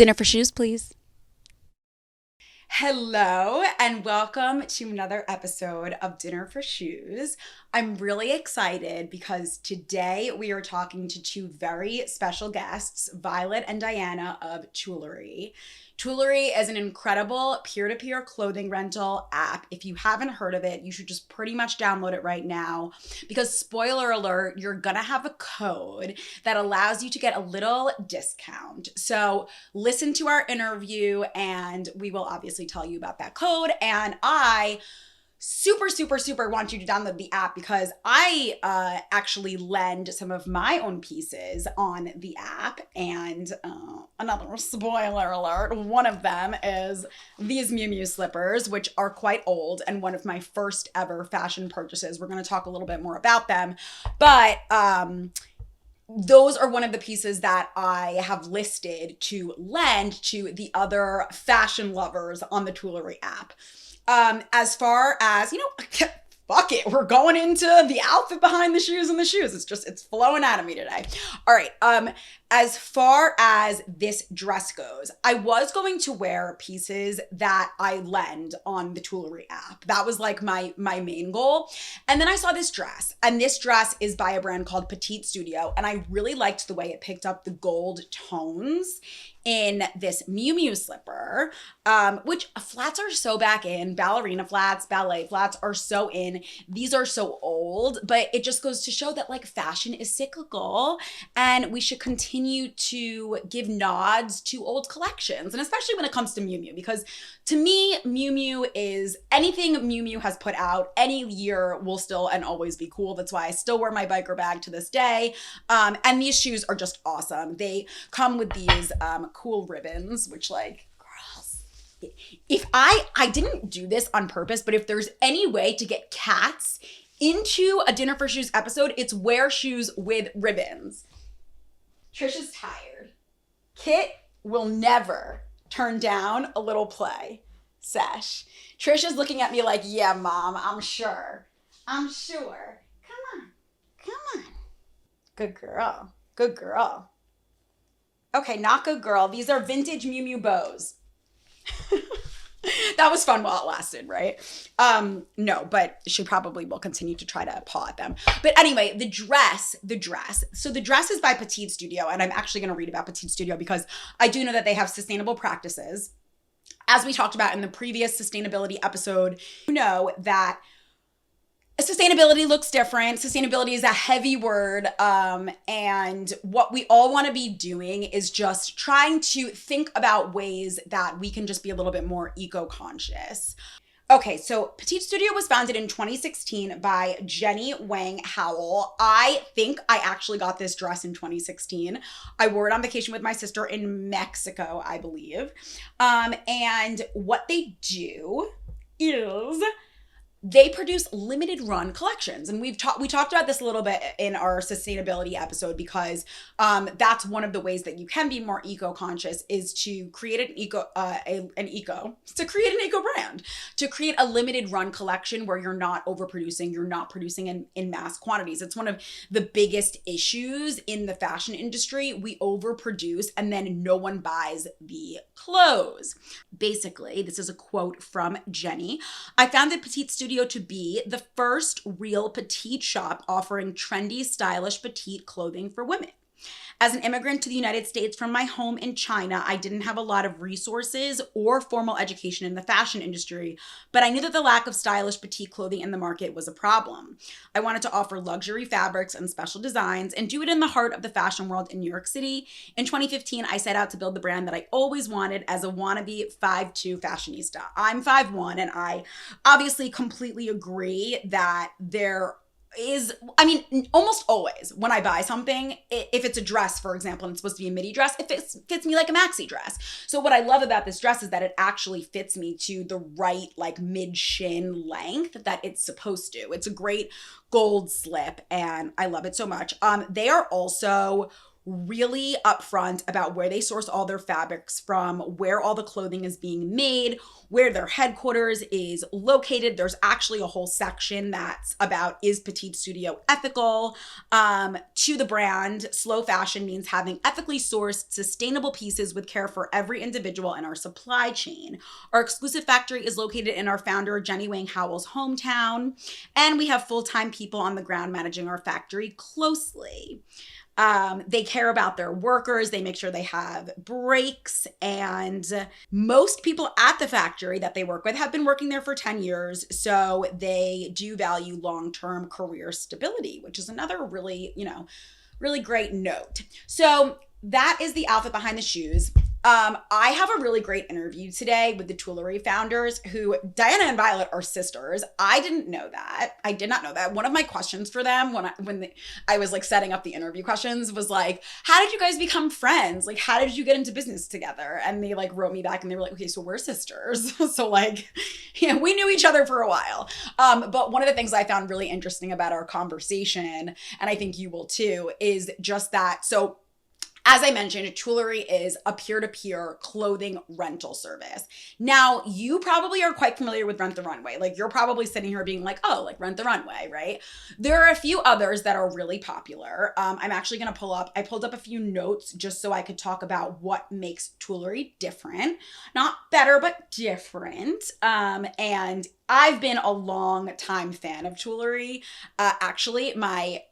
Dinner for shoes, please. Hello and welcome to another episode of Dinner for Shoes. I'm really excited because today we are talking to two very special guests, Violet and Diana of Tulerie. Tulerie is an incredible peer-to-peer clothing rental app. If you haven't heard of it, you should just pretty much download it right now because, spoiler alert, you're gonna have a code that allows you to get a little discount. So listen to our interview and we will obviously tell you about that code. And I super want you to download the app because I actually lend some of my own pieces on the app. And another spoiler alert, one of them is these Miu Miu slippers, which are quite old and one of my first ever fashion purchases. We're going to talk a little bit more about them. But those are one of the pieces that I have listed to lend to the other fashion lovers on the Tulerie app. As far as, fuck it, we're going into the outfit behind the shoes and the shoes. It's flowing out of me today. All right. As far as this dress goes, I was going to wear pieces that I lend on the Tulerie app. That was like my main goal. And then I saw this dress, and this dress is by a brand called Petite Studio. And I really liked the way it picked up the gold tones in this Miu Miu slipper, which flats are so back in. Ballerina flats, ballet flats are so in. These are so old, but it just goes to show that like fashion is cyclical and we should continue to give nods to old collections. And especially when it comes to Miu Miu, because to me, Miu Miu is anything Miu Miu has put out any year will still and always be cool. That's why I still wear my biker bag to this day. And these shoes are just awesome. They come with these cool ribbons, which like, girls, if I didn't do this on purpose, but if there's any way to get cats into a Dinner for Shoes episode, it's wear shoes with ribbons. Trish is tired. Kit will never turn down a little play sesh. Trish is looking at me like, yeah, mom, I'm sure. I'm sure. Come on. Good girl. Good girl. Okay, not good girl. These are vintage Miu Miu bows. That was fun while it lasted, right? No, but she probably will continue to try to paw at them. But anyway, the dress. So the dress is by Petite Studio, and I'm actually going to read about Petite Studio because I do know that they have sustainable practices. As we talked about in the previous sustainability episode, you know that sustainability looks different. Sustainability is a heavy word. And what we all want to be doing is just trying to think about ways that we can just be a little bit more eco-conscious. Okay, so Petite Studio was founded in 2016 by Jenny Wang Howell. I think I actually got this dress in 2016. I wore it on vacation with my sister in Mexico, I believe. And what they do is they produce limited run collections. And we talked about this a little bit in our sustainability episode because that's one of the ways that you can be more eco-conscious is to create an eco brand, to create a limited run collection where you're not overproducing, you're not producing in mass quantities. It's one of the biggest issues in the fashion industry. We overproduce and then no one buys the clothes. Basically, this is a quote from Jenny. I founded Petite Studio to be the first real petite shop offering trendy, stylish petite clothing for women. As an immigrant to the United States from my home in China, I didn't have a lot of resources or formal education in the fashion industry, but I knew that the lack of stylish petite clothing in the market was a problem. I wanted to offer luxury fabrics and special designs and do it in the heart of the fashion world in New York City. In 2015, I set out to build the brand that I always wanted as a wannabe 5'2" fashionista. I'm 5'1", and I obviously completely agree that almost always when I buy something, if it's a dress, for example, and it's supposed to be a midi dress, it fits me like a maxi dress. So what I love about this dress is that it actually fits me to the right, like mid-shin length that it's supposed to. It's a great gold slip and I love it so much. They are also really upfront about where they source all their fabrics from, where all the clothing is being made, where their headquarters is located. There's actually a whole section that's about, is Petite Studio ethical? To the brand, slow fashion means having ethically sourced, sustainable pieces with care for every individual in our supply chain. Our exclusive factory is located in our founder, Jenny Wang Howell's hometown, and we have full-time people on the ground managing our factory closely. They care about their workers. They make sure they have breaks. And most people at the factory that they work with have been working there for 10 years. So they do value long-term career stability, which is another really, really great note. So that is the outfit behind the shoes. I have a really great interview today with the Tulerie founders, who, Diana and Violet, are sisters. I didn't know that. I did not know that. One of my questions for them when I was like setting up the interview questions was like, how did you guys become friends? Like, how did you get into business together? And they like wrote me back and they were like, okay, so we're sisters. So like, we knew each other for a while. But one of the things I found really interesting about our conversation, and I think you will too, is just that. So as I mentioned, Tulerie is a peer-to-peer clothing rental service. Now, you probably are quite familiar with Rent the Runway. Like, you're probably sitting here being like, oh, like Rent the Runway, right? There are a few others that are really popular. I'm actually going to I pulled up a few notes just so I could talk about what makes Tulerie different. Not better, but different. And I've been a long time fan of Tulerie. Actually, my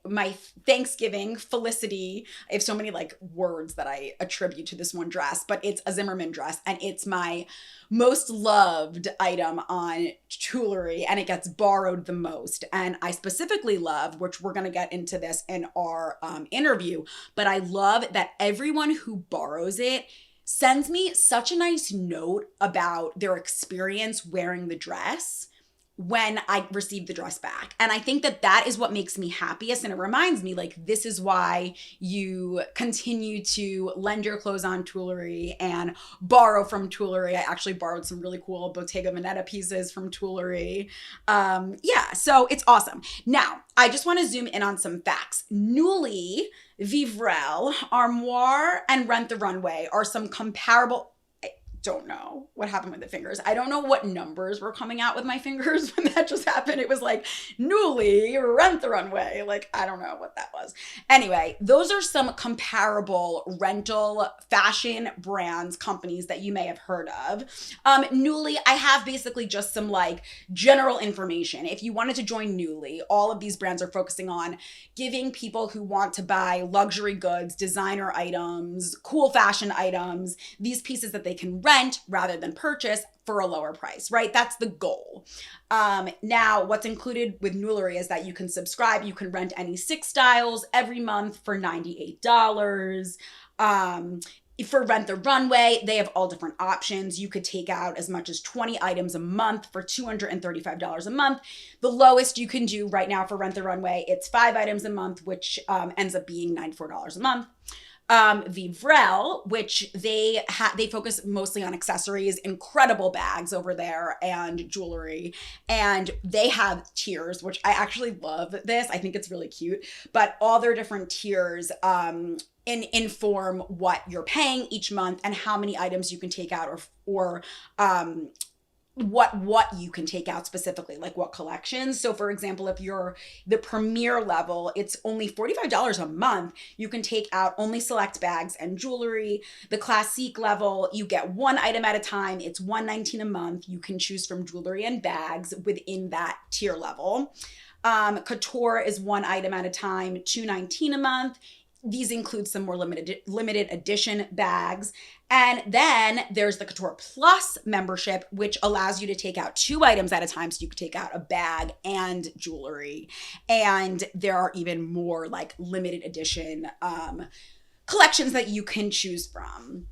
Thanksgiving felicity, I have so many like words that I attribute to this one dress, but it's a Zimmermann dress and it's my most loved item on Tulerie, and it gets borrowed the most. And I specifically love, which we're going to get into this in our interview, but I love that everyone who borrows it sends me such a nice note about their experience wearing the dress when I receive the dress back. And I think that that is what makes me happiest. And it reminds me, like, this is why you continue to lend your clothes on Tulerie and borrow from Tulerie. I actually borrowed some really cool Bottega Veneta pieces from Tulerie. So it's awesome. Now, I just want to zoom in on some facts. Nuuly, Vivrelle, Armoire, and Rent the Runway are some comparable. Don't know what happened with the fingers. I don't know what numbers were coming out with my fingers when that just happened. It was like Nuuly, Rent the Runway. Like, I don't know what that was. Anyway, those are some comparable rental fashion brands, companies that you may have heard of. Nuuly, I have basically just some like general information. If you wanted to join Nuuly, all of these brands are focusing on giving people who want to buy luxury goods, designer items, cool fashion items, these pieces that they can rent rather than purchase for a lower price, right? That's the goal. Now, what's included with Nuuly is that you can subscribe. You can rent any 6 styles every month for $98. For Rent the Runway, they have all different options. You could take out as much as 20 items a month for $235 a month. The lowest you can do right now for Rent the Runway, it's 5 items a month, which ends up being $94 a month. Vivrelle, which they focus mostly on accessories, incredible bags over there and jewelry. And they have tiers, which I actually love this. I think it's really cute, but all their different tiers, inform what you're paying each month and how many items you can take out or what you can take out specifically, like what collections. So for example, if you're the premier level, it's only $45 a month. You can take out only select bags and jewelry. The classique level, you get 1 item at a time. It's $119 a month. You can choose from jewelry and bags within that tier level. Couture is 1 item at a time, $219 a month. These include some more limited edition bags. And then there's the Couture Plus membership, which allows you to take out 2 items at a time. So you could take out a bag and jewelry. And there are even more like limited edition collections that you can choose from.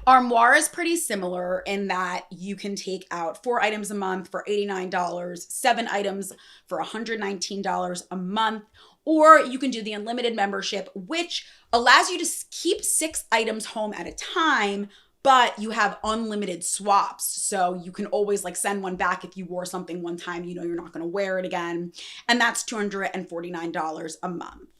Armoire is pretty similar in that you can take out 4 items a month for $89, 7 items for $119 a month, or you can do the unlimited membership, which allows you to keep 6 items home at a time, but you have unlimited swaps. So you can always like send one back if you wore something one time, you know you're not going to wear it again. And that's $249 a month.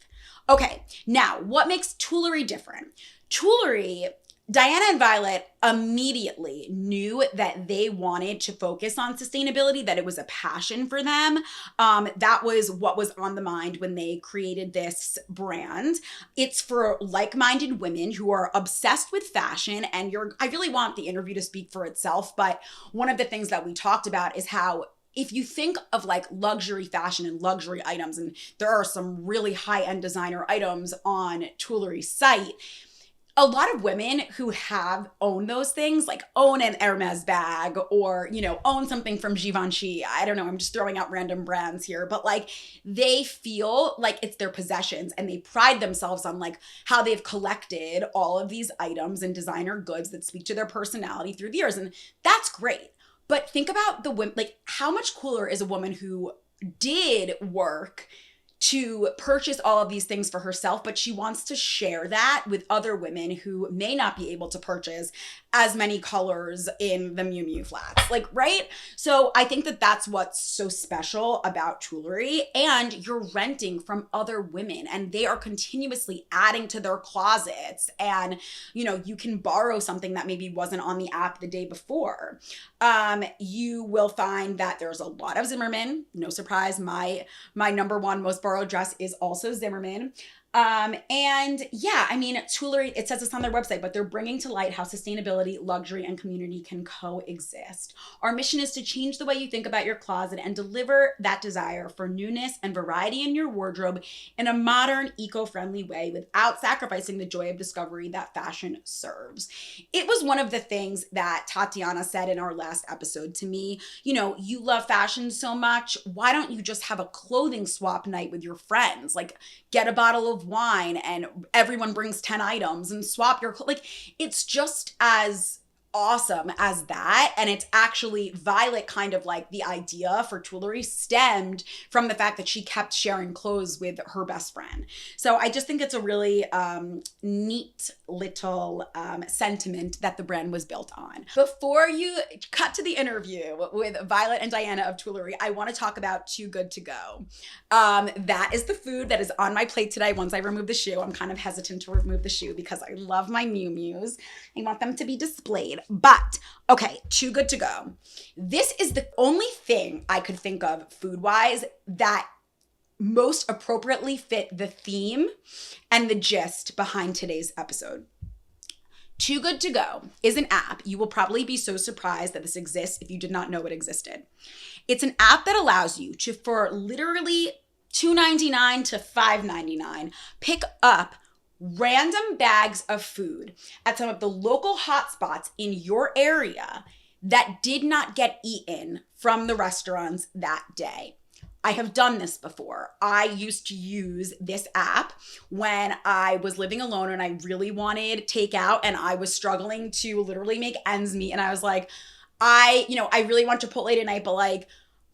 Okay, now what makes Tulerie different? Tulerie, Diana and Violet immediately knew that they wanted to focus on sustainability, that it was a passion for them. That was what was on the mind when they created this brand. It's for like-minded women who are obsessed with fashion, and I really want the interview to speak for itself, but one of the things that we talked about is how if you think of like luxury fashion and luxury items, and there are some really high-end designer items on Tulerie's site, a lot of women who own those things, like own an Hermes bag or, own something from Givenchy. I don't know, I'm just throwing out random brands here, but like they feel like it's their possessions and they pride themselves on like how they've collected all of these items and designer goods that speak to their personality through the years. And that's great. But think about the women, like how much cooler is a woman who did work to purchase all of these things for herself, but she wants to share that with other women who may not be able to purchase as many colors in the Miu Miu flats, like, right? So I think that that's what's so special about Tulerie, and you're renting from other women and they are continuously adding to their closets, and, you can borrow something that maybe wasn't on the app the day before. You will find that there's a lot of Zimmermann. No surprise, my number one most borrowed dress is also Zimmermann. And yeah, I mean, Tulerie, it says this on their website, but they're bringing to light how sustainability, luxury, and community can coexist. Our mission is to change the way you think about your closet and deliver that desire for newness and variety in your wardrobe in a modern, eco-friendly way without sacrificing the joy of discovery that fashion serves. It was one of the things that Tatiana said in our last episode to me. You love fashion so much. Why don't you just have a clothing swap night with your friends? Like, get a bottle of wine and everyone brings 10 items and swap your it's just as awesome as that. And it's actually Violet, kind of like the idea for Tulerie stemmed from the fact that she kept sharing clothes with her best friend. So I just think it's a really neat little sentiment that the brand was built on. Before you cut to the interview with Violet and Diana of Tulerie, I want to talk about Too Good To Go. That is the food that is on my plate today. Once I remove the shoe, I'm kind of hesitant to remove the shoe because I love my Miu Mius. I want them to be displayed. But okay, Too Good To Go. This is the only thing I could think of food-wise that most appropriately fit the theme and the gist behind today's episode. Too Good To Go is an app. You will probably be so surprised that this exists if you did not know it existed. It's an app that allows you to, for literally $2.99 to $5.99, pick up random bags of food at some of the local hotspots in your area that did not get eaten from the restaurants that day. I have done this before. I used to use this app when I was living alone and I really wanted takeout and I was struggling to literally make ends meet. And I was like, I really want Chipotle tonight, but like,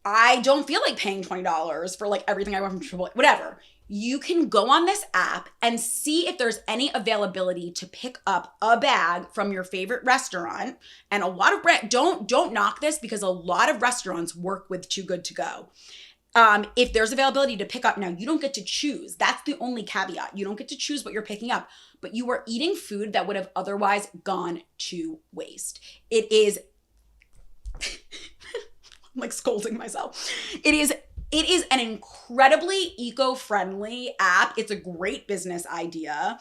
I don't feel like paying $20 for like everything I want from Chipotle, whatever. You can go on this app and see if there's any availability to pick up a bag from your favorite restaurant. And a lot of don't knock this because a lot of restaurants work with Too Good To Go. If there's availability to pick up, now you don't get to choose. That's the only caveat. You don't get to choose what you're picking up, but you are eating food that would have otherwise gone to waste. It is, I'm like scolding myself. It is an incredibly eco-friendly app. It's a great business idea.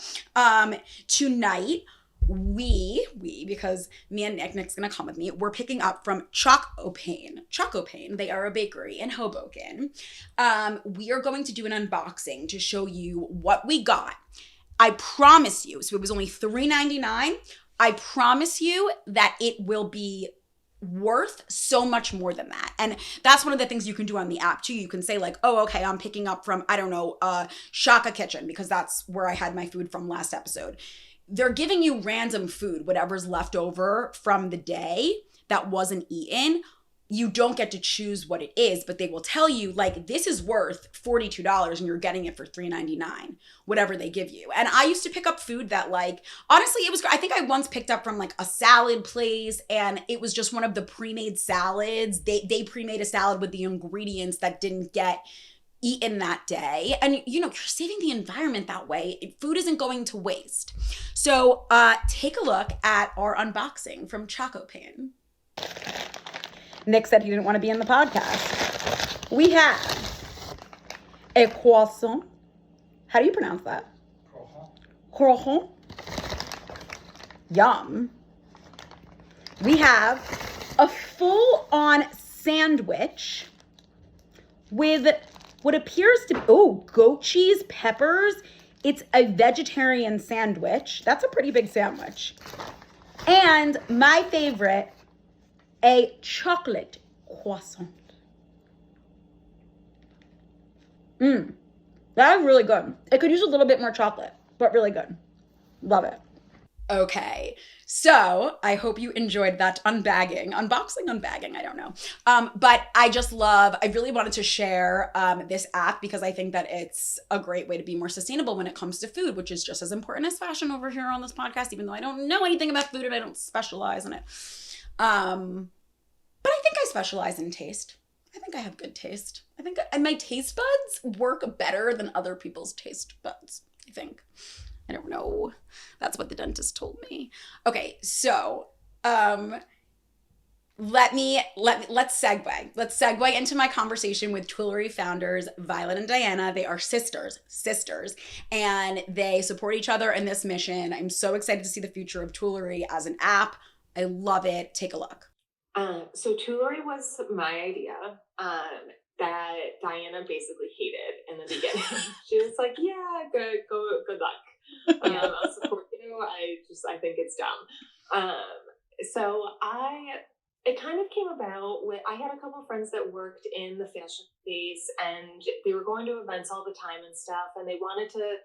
Tonight, because me and Nick's gonna come with me, we're picking up from Chocopain. Chocopain, they are a bakery in Hoboken. We are going to do an unboxing to show you what we got. I promise you, so it was only $3.99. I promise you that it will be worth so much more than that. And that's one of the things you can do on the app too. You can say like, oh, okay, I'm picking up from, I don't know, Shaka Kitchen, because that's where I had my food from last episode. They're giving you random food, whatever's left over from the day that wasn't eaten. You don't get to choose what it is, but they will tell you like, this is worth $42 and you're getting it for $3.99, whatever they give you. And I used to pick up food that like, honestly, it was, I think I once picked up from like a salad place and it was just one of the pre-made salads. They pre-made a salad with the ingredients that didn't get eaten that day. And you're saving the environment that way. Food isn't going to waste. So take a look at our unboxing from Chocopain. Nick said he didn't want to be in the podcast. We have a croissant. How do you pronounce that? Croissant. Yum. We have a full-on sandwich with what appears to be, goat cheese, peppers. It's a vegetarian sandwich. That's a pretty big sandwich. And my favorite, a chocolate croissant. That is really good. It could use a little bit more chocolate, but really good. Love it. Okay, so I hope you enjoyed that unbagging, I don't know. But I really wanted to share this app because I think that it's a great way to be more sustainable when it comes to food, which is just as important as fashion over here on this podcast, even though I don't know anything about food and I don't specialize in it. But I think I specialize in taste. I think I have good taste. I think my taste buds work better than other people's taste buds, I think. I don't know. That's what the dentist told me. Okay, so let's segue. Let's segue into my conversation with Tulerie founders Violet and Diana. They are sisters, and they support each other in this mission. I'm so excited to see the future of Tulerie as an app. I love it. Take a look. So Tulerie was my idea that Diana basically hated in the beginning. She was like, "Yeah, good luck. I'll support you. I think it's dumb." It kind of came about with, I had a couple friends that worked in the fashion space and they were going to events all the time and stuff, and they wanted to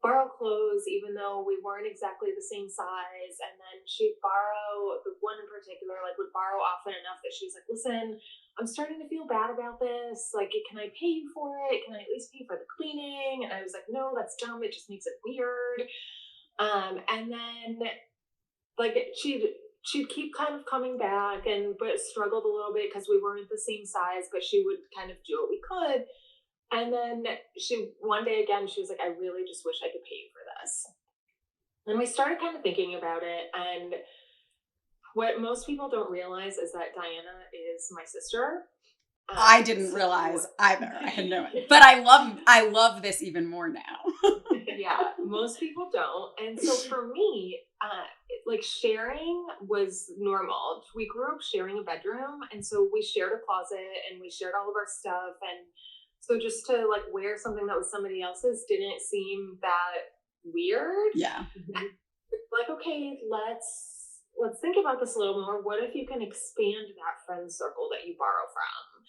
borrow clothes even though we weren't exactly the same size. And then she'd borrow, the one in particular, like would borrow often enough that she was like, "Listen, I'm starting to feel bad about this. Like, can I pay you for it? Can I at least pay for the cleaning?" And I was like, "No, that's dumb. It just makes it weird." And then like she'd keep kind of coming back but struggled a little bit because we weren't the same size, but she would kind of do what we could. And then one day again, she was like, "I really just wish I could pay you for this." And we started kind of thinking about it. And what most people don't realize is that Diana is my sister. I didn't realize either. I had no idea. But I love this even more now. Yeah, most people don't. And so for me, like sharing was normal. We grew up sharing a bedroom, and so we shared a closet and we shared all of our stuff. And so just to like wear something that was somebody else's didn't seem that weird. Yeah. Like, okay, let's think about this a little more. What if you can expand that friend circle that you borrow from?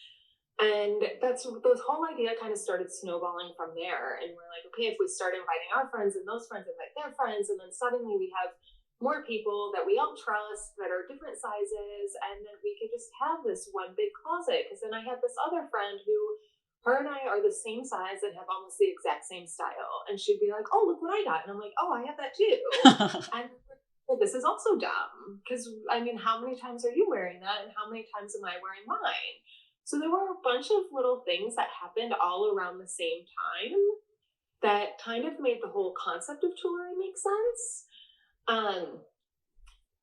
And the whole idea kind of started snowballing from there. And we're like, okay, if we start inviting our friends and those friends invite their friends, and then suddenly we have more people that we all trust that are different sizes, and then we could just have this one big closet. Because then I had this other friend who, her and I are the same size and have almost the exact same style. And she'd be like, "Oh, look what I got." And I'm like, "Oh, I have that too." And well, this is also dumb. Because, I mean, how many times are you wearing that? And how many times am I wearing mine? So there were a bunch of little things that happened all around the same time that kind of made the whole concept of Tulerie make sense.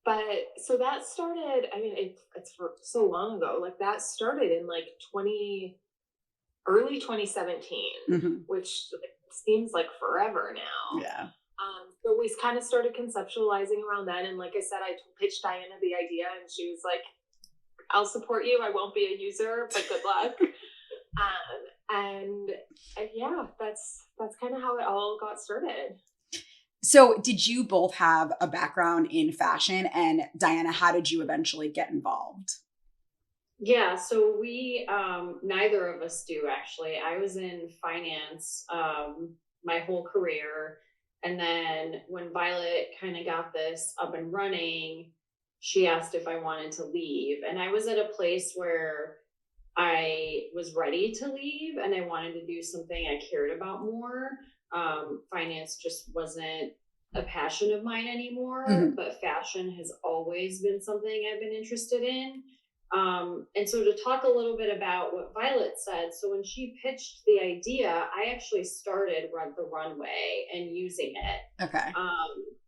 But so that started, I mean, it's for so long ago, like that started in like early 2017, which seems like forever now. Yeah. So we kind of started conceptualizing around that. And like I said, I pitched Diana the idea and she was like, "I'll support you. I won't be a user, but good luck." And yeah, that's kind of how it all got started. So did you both have a background in fashion? And Diana, how did you eventually get involved? Yeah, so we, neither of us do actually. I was in finance my whole career. And then when Violet kind of got this up and running, she asked if I wanted to leave. And I was at a place where I was ready to leave and I wanted to do something I cared about more. Finance just wasn't a passion of mine anymore, but fashion has always been something I've been interested in. And so to talk a little bit about what Violet said, so when she pitched the idea, I actually started Run the Runway and using it. Okay.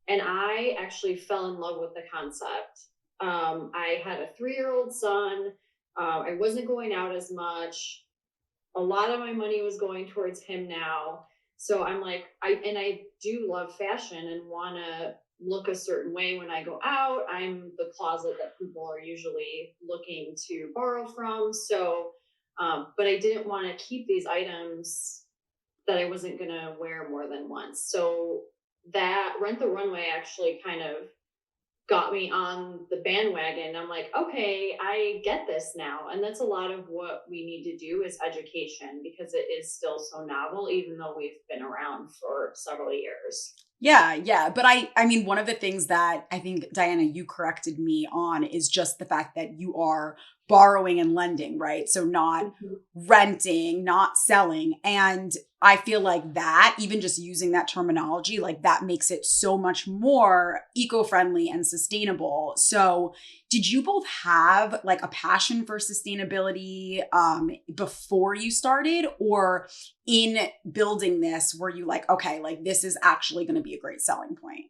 And I actually fell in love with the concept. I had a 3-year-old son. I wasn't going out as much. A lot of my money was going towards him now. So I'm like, I do love fashion and want to look a certain way when I go out. I'm the closet that people are usually looking to borrow from. So, but I didn't want to keep these items that I wasn't going to wear more than once. So that Rent the Runway actually kind of got me on the bandwagon. I'm like, okay, I get this now. And that's a lot of what we need to do is education, because it is still so novel, even though we've been around for several years. Yeah. But I mean, one of the things that I think, Diana, you corrected me on is just the fact that you are borrowing and lending, right? So not renting, not selling. And I feel like that, even just using that terminology, like that makes it so much more eco-friendly and sustainable. So did you both have like a passion for sustainability before you started, or in building this, were you like, okay, like this is actually going to be a great selling point?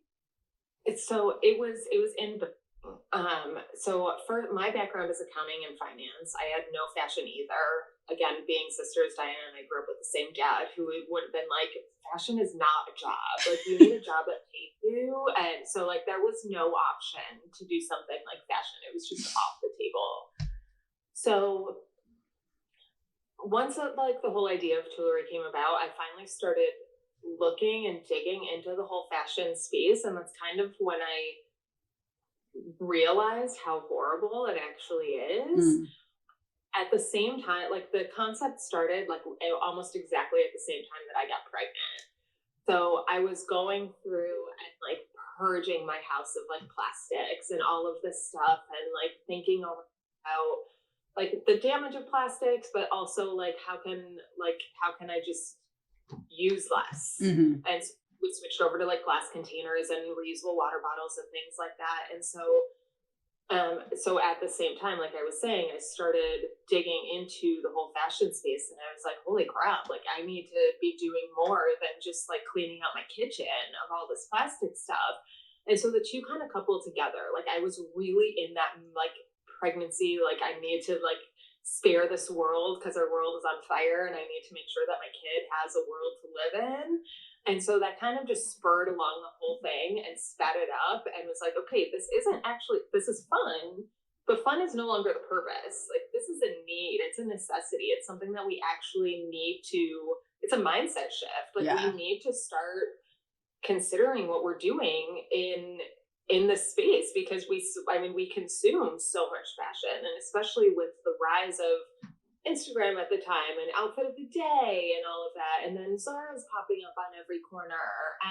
So it was in the so for my background is accounting and finance. I had no fashion either. Again, being sisters, Diana and I grew up with the same dad who would have been like, fashion is not a job. Like you need a job that pays you. And so like there was no option to do something like fashion. It was just off the table. So once like the whole idea of Tulerie came about, I finally started looking and digging into the whole fashion space. And that's kind of when I realized how horrible it actually is. At the same time, like the concept started like almost exactly at the same time that I got pregnant. So I was going through and like purging my house of like plastics and all of this stuff, and like thinking about like the damage of plastics, but also like how can I just use less? And so we switched over to like glass containers and reusable water bottles and things like that. And so at the same time, like I was saying, I started digging into the whole fashion space, and I was like, holy crap, like I need to be doing more than just like cleaning out my kitchen of all this plastic stuff. And so the two kind of coupled together. Like I was really in that like pregnancy, like I need to like spare this world because our world is on fire, and I need to make sure that my kid has a world to live in. And so that kind of just spurred along the whole thing and sped it up and was like, okay, this is fun, but fun is no longer the purpose. Like this is a need, it's a necessity. It's something that we actually need to, it's a mindset shift. Like we need to start considering what we're doing in this space, because we consume so much fashion, and especially with the rise of Instagram at the time and outfit of the day and all of that. And then Zara's popping up on every corner,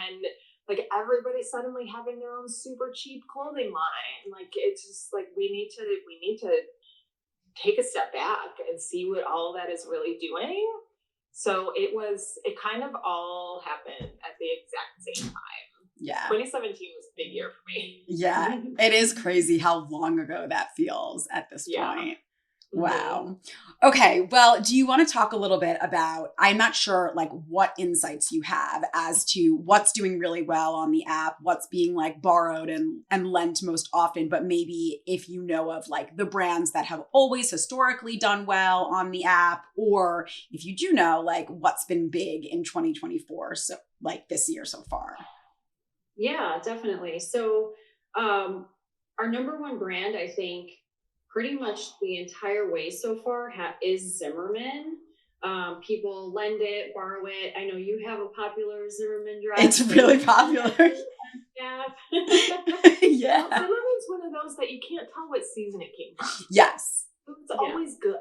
and like everybody suddenly having their own super cheap clothing line. Like it's just like we need to take a step back and see what all that is really doing. So it kind of all happened at the exact same time. Yeah. 2017 was a big year for me. Yeah. It is crazy how long ago that feels at this point. Wow. Okay. Well, do you want to talk a little bit about, I'm not sure like what insights you have as to what's doing really well on the app, what's being like borrowed and lent most often, but maybe if you know of like the brands that have always historically done well on the app, or if you do know like what's been big in 2024, so like this year so far. Yeah, definitely. So our number one brand, I think, pretty much the entire way so far is Zimmerman. People lend it, borrow it. I know you have a popular Zimmerman dress. It's really popular. Yeah. Yeah. Zimmerman's one of those that you can't tell what season it came from. Yes. It's always good.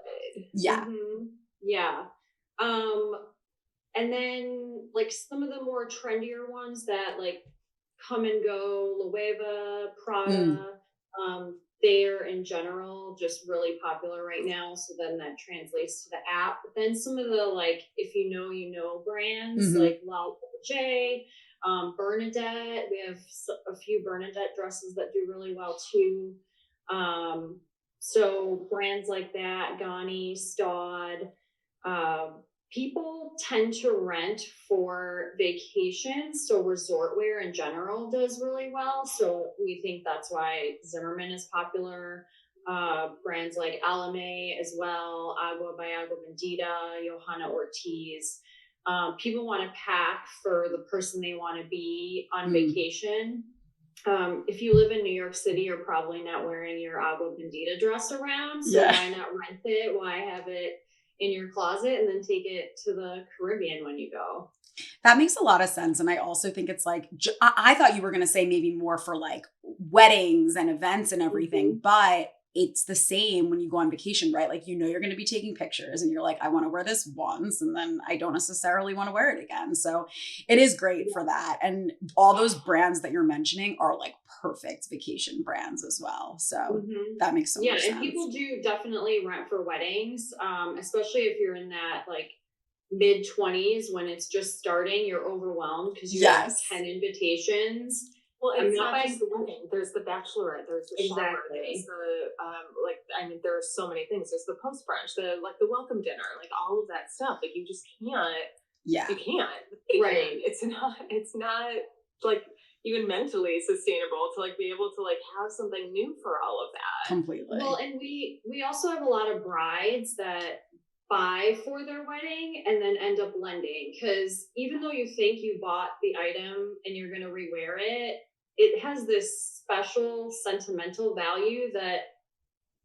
Yeah. Yeah. And then like some of the more trendier ones that like come and go, Loewe, Prada, they're in general just really popular right now. So then that translates to the app. But then some of the like, if you know brands like La J, Bernadette. We have a few Bernadette dresses that do really well too. So brands like that, Ghani, Staud, people tend to rent for vacations. So resort wear in general does really well. So we think that's why Zimmermann is popular. Brands like Alame as well, Agua by Agua Bendita, Johanna Ortiz. People want to pack for the person they want to be on vacation. If you live in New York City, you're probably not wearing your Agua Bendita dress around. So why not rent it? Why have it in your closet and then take it to the Caribbean when you go? That makes a lot of sense. And I also think it's like, I thought you were going to say maybe more for like weddings and events and everything, but it's the same when you go on vacation, right? Like, you're going to be taking pictures and you're like, I want to wear this once and then I don't necessarily want to wear it again. So it is great for that. And all those brands that you're mentioning are like perfect vacation brands as well. So that makes so much sense. And people do definitely rent for weddings, especially if you're in that like mid-20s when it's just starting, you're overwhelmed because you have 10 invitations. Well, it's not just the wedding. There's the bachelorette. There's the shower. There's the there are so many things. There's the post brunch. The welcome dinner. Like all of that stuff. Like you just can't. Yeah. You can't. Right. It's not like even mentally sustainable to like be able to like have something new for all of that. Completely. Well, and we also have a lot of brides that buy for their wedding and then end up lending, because even though you think you bought the item and you're going to rewear it, it has this special sentimental value that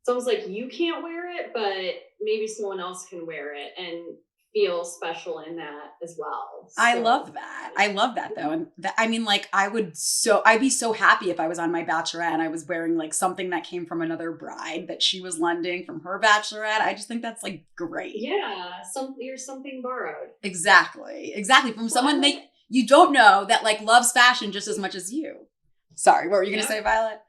it's almost like you can't wear it, but maybe someone else can wear it and feel special in that as well. So. I love that though. And I'd be so happy if I was on my bachelorette and I was wearing like something that came from another bride that she was lending from her bachelorette. I just think that's like great. Yeah. You're something borrowed. Exactly. From someone you don't know that like loves fashion just as much as you. Sorry, what were you going to say, Violet?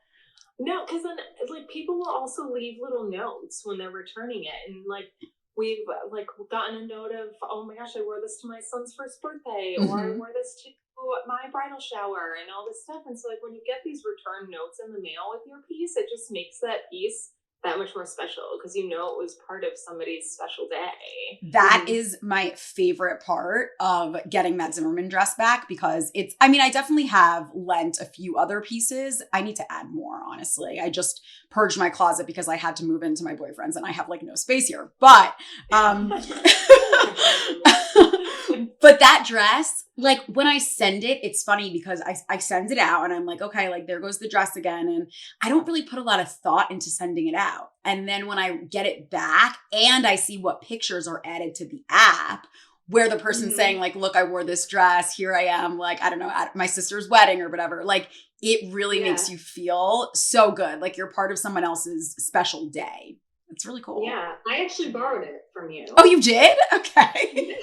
No, because then like people will also leave little notes when they're returning it, and like we've like gotten a note of, oh my gosh, I wore this to my son's first birthday, or I wore this to my bridal shower, and all this stuff. And so like when you get these return notes in the mail with your piece, it just makes that piece that much more special because you know it was part of somebody's special day. That is my favorite part of getting that Zimmermann dress back, because I definitely have lent a few other pieces. I need to add more, honestly. I just purged my closet because I had to move into my boyfriend's and I have like no space here. But but that dress, like when I send it, it's funny because I send it out and I'm like, okay, like there goes the dress again. And I don't really put a lot of thought into sending it out. And then when I get it back and I see what pictures are added to the app where the person's saying like, look, I wore this dress, here I am, like, I don't know, at my sister's wedding or whatever, like it really makes you feel so good. Like you're part of someone else's special day. It's really cool. Yeah. I actually borrowed it from you. Oh, you did? Okay.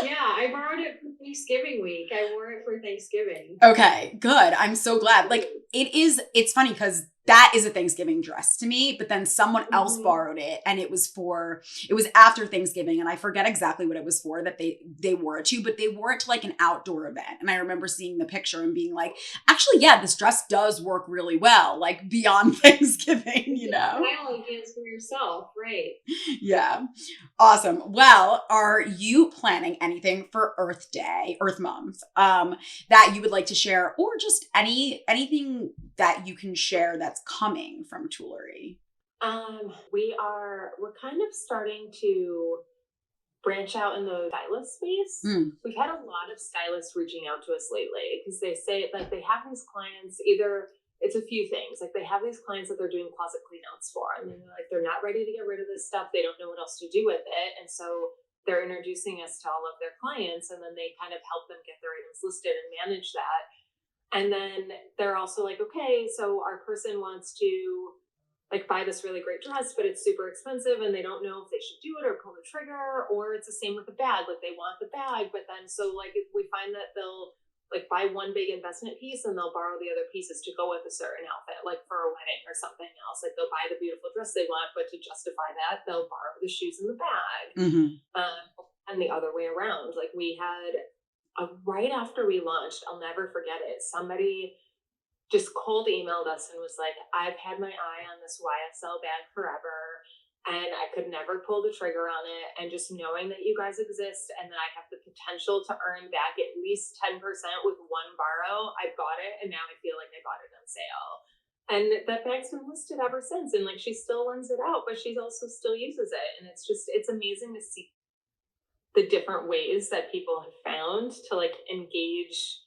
Yeah, I borrowed it for Thanksgiving week. I wore it for Thanksgiving. Okay, good. I'm so glad. Like it's funny because that is a Thanksgiving dress to me, but then someone else borrowed it and it was after Thanksgiving and I forget exactly what it was for that they wore it to, but they wore it to like an outdoor event. And I remember seeing the picture and being like, actually, yeah, this dress does work really well, like beyond Thanksgiving, you know? Style against for yourself, right? Yeah. Awesome. Well, are you planning anything for Earth Month, that you would like to share, or just anything that you can share that's coming from Tulerie? We're kind of starting to branch out in the stylist space. We've had a lot of stylists reaching out to us lately because they say like they have these clients, either it's a few things, like they have these clients that they're doing closet cleanouts for, and then they're not ready to get rid of this stuff, they don't know what else to do with it, and so they're introducing us to all of their clients, and then they kind of help them get their items listed and manage that. And then they're also like, okay, so our person wants to like buy this really great dress, but it's super expensive and they don't know if they should do it or pull the trigger, or it's the same with the bag. Like they want the bag, but then so like we find that they'll like buy one big investment piece and they'll borrow the other pieces to go with a certain outfit, like for a wedding or something else. Like they'll buy the beautiful dress they want, but to justify that, they'll borrow the shoes and the bag. And the other way around. Like we had right after we launched, I'll never forget it. Somebody just cold emailed us and was like, I've had my eye on this YSL bag forever and I could never pull the trigger on it. And just knowing that you guys exist and that I have the potential to earn back at least 10% with one borrow, I bought it. And now I feel like I bought it on sale. And that bag's been listed ever since. And like, she still lends it out, but she also still uses it. And it's amazing to see the different ways that people have found to like engage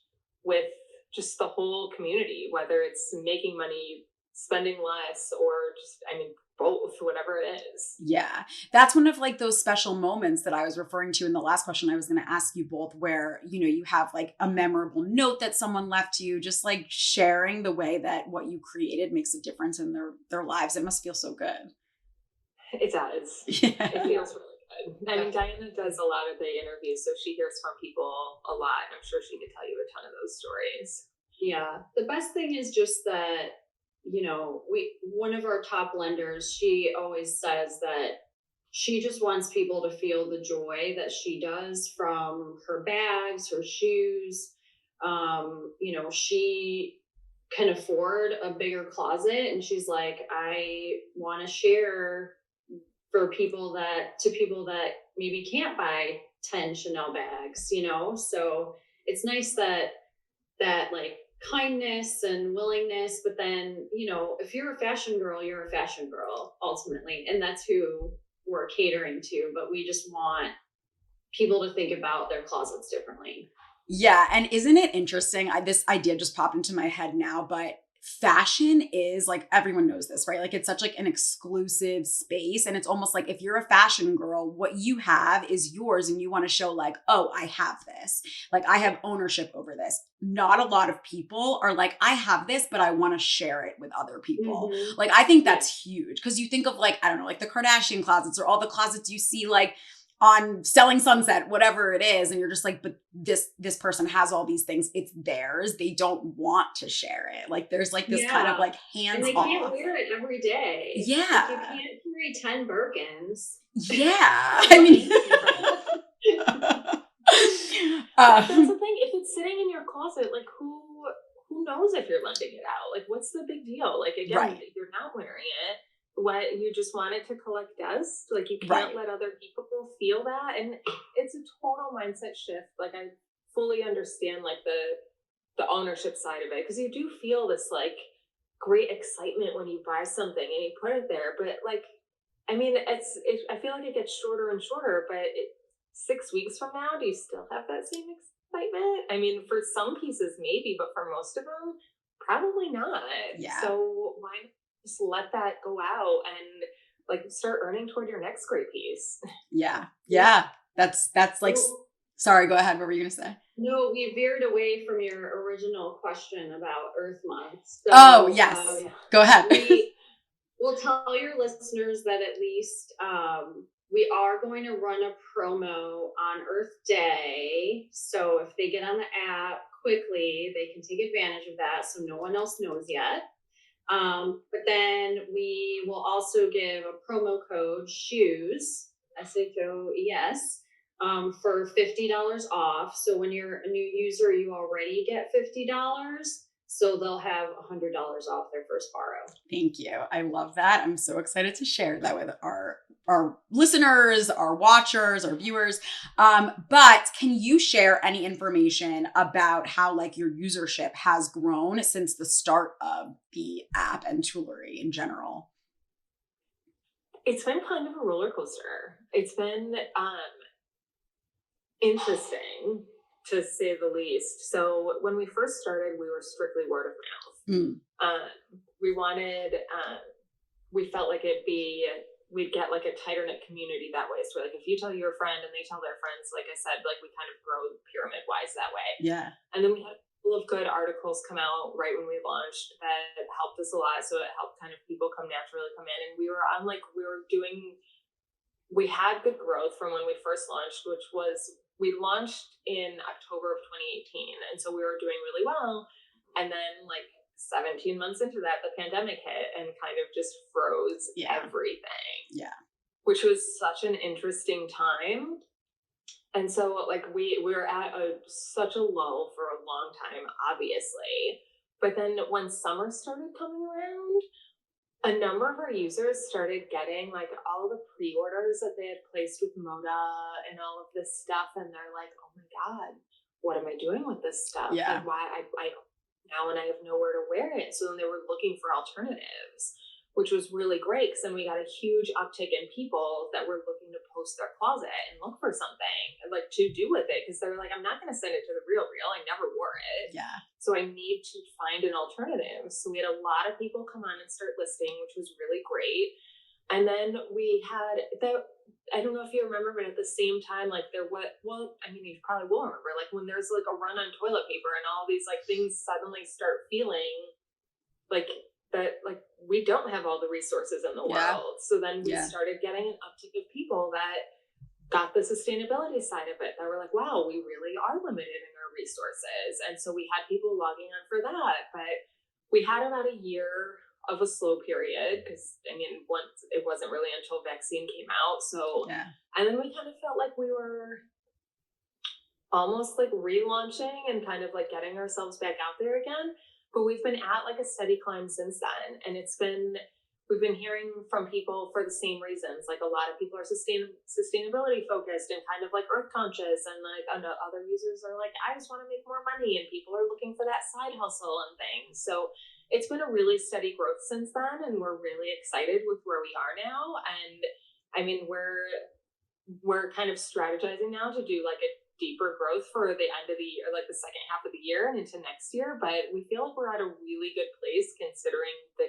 with just the whole community, whether it's making money, spending less, or just, I mean, both, whatever it is. Yeah. That's one of like those special moments that I was referring to in the last question I was going to ask you both, where, you know, you have like a memorable note that someone left you, just like sharing the way that what you created makes a difference in their lives. It must feel so good. It does. Yeah. It feels really good. I mean, Diana does a lot of the interviews, so she hears from people a lot. And I'm sure she could tell you a ton of those stories. Yeah. The best thing is just that, you know, one of our top lenders, she always says that she just wants people to feel the joy that she does from her bags, her shoes. You know, she can afford a bigger closet, and she's like, I want to share for people that maybe can't buy 10 Chanel bags, you know? So it's nice that like kindness and willingness, but then, you know, if you're a fashion girl, you're a fashion girl ultimately, and that's who we're catering to. But we just want people to think about their closets differently. Yeah. And isn't it interesting? This idea just popped into my head now, but fashion is like, everyone knows this, right? Like it's such like an exclusive space. And it's almost like if you're a fashion girl, what you have is yours and you want to show like, oh, I have this. Like I have ownership over this. Not a lot of people are like, I have this, but I want to share it with other people. Mm-hmm. Like I think that's huge, because you think of like, I don't know, like the Kardashian closets or all the closets you see like on Selling Sunset, whatever it is. And you're just like, but this person has all these things. It's theirs. They don't want to share it. Like there's like this kind of like hands off. And they can't wear it every day. Yeah. Like, you can't carry 10 Birkins. Yeah. I mean, that's the thing. If it's sitting in your closet, like who knows if you're lending it out? Like what's the big deal? Like again, right. You're not wearing it. What, you just want it to collect dust? Like you can't let other people feel that. And it's a total mindset shift. Like I fully understand like the ownership side of it, because you do feel this like great excitement when you buy something and you put it there. But like, I mean, I feel like it gets shorter and shorter, but 6 weeks from now, do you still have that same excitement? I mean, for some pieces maybe, but for most of them, probably not. Yeah. So why just let that go out and like start earning toward your next great piece? Yeah. That's like, sorry, go ahead. What were you going to say? No, we veered away from your original question about Earth Month. So, oh, yes. Go ahead. We'll tell your listeners that at least we are going to run a promo on Earth Day. So if they get on the app quickly, they can take advantage of that. So no one else knows yet. But then we will also give a promo code SHOES, SHOES, for $50 off. So when you're a new user, you already get $50. So they'll have $100 off their first borrow. Thank you. I love that. I'm so excited to share that with our listeners, our watchers, our viewers. But can you share any information about how like your usership has grown since the start of the app and Tulerie in general? It's been kind of a roller coaster. It's been interesting, to say the least. So when we first started, we were strictly word of mouth. We felt like we'd get like a tighter knit community that way. So like if you tell your friend and they tell their friends, like I said, like we kind of grow pyramid wise that way. Yeah. And then we had a couple of good articles come out right when we launched that helped us a lot. So it helped kind of people naturally come in, and we had good growth from when we first launched, which was, we launched in October of 2018. And so we were doing really well. And then like 17 months into that, the pandemic hit and kind of just froze everything. Yeah. Which was such an interesting time. And so like we were at such a lull for a long time, obviously. But then when summer started coming around, a number of our users started getting like all the pre-orders that they had placed with Moda and all of this stuff, and they're like, "Oh my god, what am I doing with this stuff? Yeah. Like, why I now and I have nowhere to wear it." So then they were looking for alternatives, which was really great because then we got a huge uptick in people that were looking to post their closet and look for something like to do with it, because they were like, "I'm not going to send it to the real. I never wore it. Yeah. So I need to find an alternative." So we had a lot of people come on and start listing, which was really great. And then we had I don't know if you remember, but at the same time, like you probably will remember, like when there's like a run on toilet paper and all these like things suddenly start feeling like that, like we don't have all the resources in the world. So then we started getting an uptick of people that got the sustainability side of it, that were like, wow, we really are limited in our resources. And so we had people logging on for that. But we had about a year of a slow period because once it wasn't really until vaccine came out. So and then we kind of felt like we were almost like relaunching and kind of like getting ourselves back out there again. But we've been at like a steady climb since then, and we've been hearing from people for the same reasons. Like a lot of people are sustainability focused and kind of like earth conscious, and like other users are like, I just want to make more money, and people are looking for that side hustle and things. So it's been a really steady growth since then, and we're really excited with where we are now. And I mean, we're kind of strategizing now to do like a deeper growth for the end of the year, like the second half of the year and into next year. But we feel like we're at a really good place considering the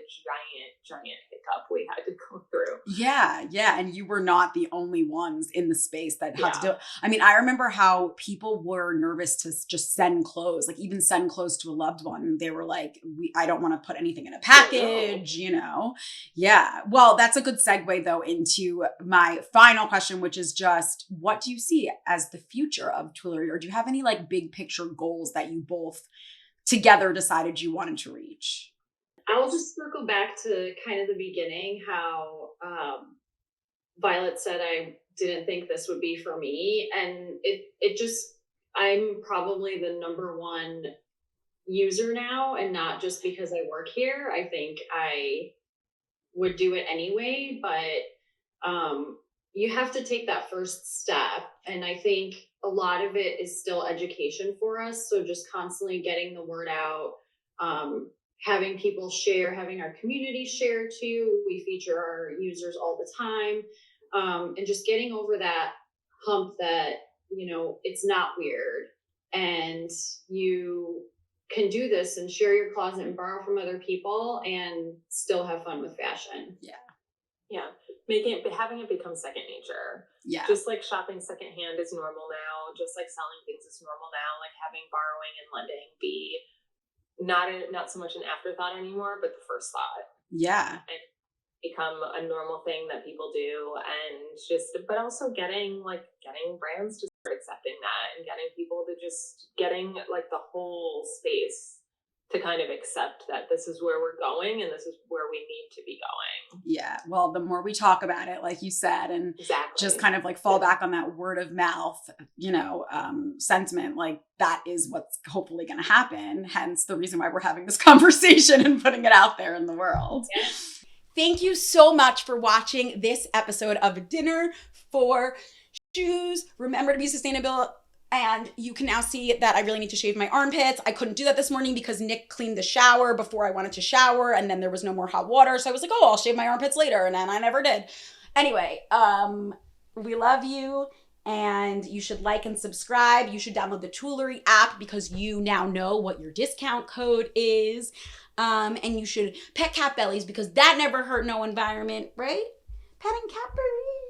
giant hiccup we had to go through. Yeah. And you were not the only ones in the space that had to do it. I mean, I remember how people were nervous to just send clothes, like even send clothes to a loved one. They were like, I don't want to put anything in a package, Yeah. Well, that's a good segue though into my final question, which is just, what do you see as the future of Tulerie? Or do you have any like big picture goals that you both together decided you wanted to reach? I'll just circle back to kind of the beginning, how Violet said I didn't think this would be for me. And I'm probably the number one user now, and not just because I work here. I think I would do it anyway, but you have to take that first step. And I think a lot of it is still education for us. So just constantly getting the word out, having people share, having our community share too. We feature our users all the time, and just getting over that hump that, it's not weird, and you can do this and share your closet and borrow from other people and still have fun with fashion. Yeah. Having it become second nature. Yeah. Just like shopping secondhand is normal now, just like selling things is normal now, like having borrowing and lending be not so much an afterthought anymore, but the first thought. Yeah. And become a normal thing that people do, but also getting brands to start accepting that, and getting people to getting like the whole space to kind of accept that this is where we're going and this is where we need to be going. Yeah. Well, the more we talk about it, like you said, and just kind of like fall back on that word of mouth, sentiment, like that is what's hopefully going to happen. Hence the reason why we're having this conversation and putting it out there in the world. Yeah. Thank you so much for watching this episode of Dinner for Shoes. Remember to be sustainable. And you can now see that I really need to shave my armpits. I couldn't do that this morning because Nick cleaned the shower before I wanted to shower, and then there was no more hot water. So I was like, I'll shave my armpits later. And then I never did. Anyway, we love you, and you should like and subscribe. You should download the Tulerie app because you now know what your discount code is. And you should pet cat bellies because that never hurt no environment, right? Petting cat bellies.